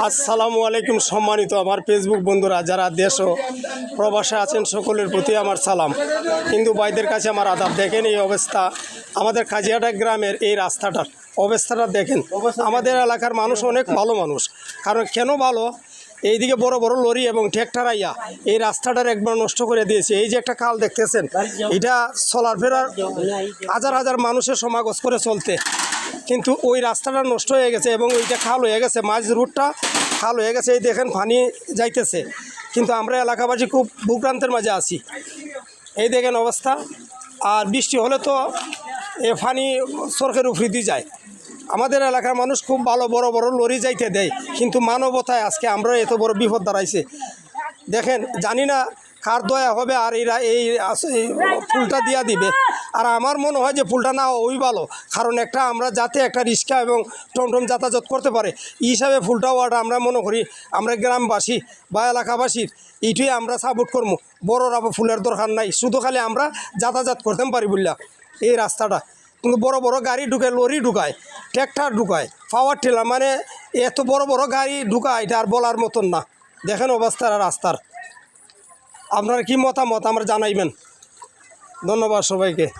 আসসালামু আলাইকুম সম্মানিত আমার ফেসবুক বন্ধুরা, যারা দেশ ও প্রবাসে আছেন সকলের প্রতি আমার সালাম। হিন্দু ভাইদের কাছে আমার আদাব। দেখেন এই অবস্থা, আমাদের কাজিয়াটা গ্রামের এই রাস্তাটার অবস্থাটা দেখেন। আমাদের এলাকার মানুষ অনেক ভালো মানুষ, কারণ কেন ভালো, এইদিকে বড় বড় লরি এবং ট্র্যাক্টর আইয়া এই রাস্তাটার একবার নষ্ট করে দিয়েছে। এই যে একটা খাল দেখতেছেন, এটা চলার ফেরার হাজার হাজার মানুষের সমাগম করে চলতে, কিন্তু ওই রাস্তাটা নষ্ট হয়ে গেছে এবং ওইটা খাল হয়ে গেছে, মাঝ রুটটা খাল হয়ে গেছে। এই দেখেন পানি যাইতেছে, কিন্তু আমরা এলাকাবাসী খুব ভোগান্তির মাঝে আছি। এই দেখেন অবস্থা। আর বৃষ্টি হলে তো এ পানি সড়কের উপরে দিয়ে যায়। আমাদের এলাকার মানুষ খুব ভালো, বড় বড় লরি যাইতে দেয়, কিন্তু মানবতায় আজকে আমরা এত বড় বিপদ দাঁড়াইছে। দেখেন, জানি না কার দয়া হবে আর এরা এই ফুলটা দিয়া দিবে। আর আমার মনে হয় যে ফুলটা না ওই ভালো, কারণ একটা আমরা যাতে একটা রিক্সা এবং টমটম যাতায়াত করতে পারে এই হিসাবে ফুলটা ওয়াটা আমরা মনে করি আমরা গ্রামবাসী বা এলাকাবাসীর এইটাই আমরা সাপোর্ট করবো। বড়রা ফুলের দরকার নাই, শুধু খালি আমরা যাতায়াত করতে পারি বললা এই রাস্তাটা। কিন্তু বড় বড় গাড়ি ঢুকায়, লরি ঢুকায়, ট্র্যাক্টর ঢুকায়, পাওয়ার টেলার, মানে এত বড় বড় গাড়ি ঢুকায়, এটা আর বলার মতন না। দেখেন অবস্থা রাস্তার। আপনার কি মতামত আমার জানাইবেন। ধন্যবাদ সবাইকে।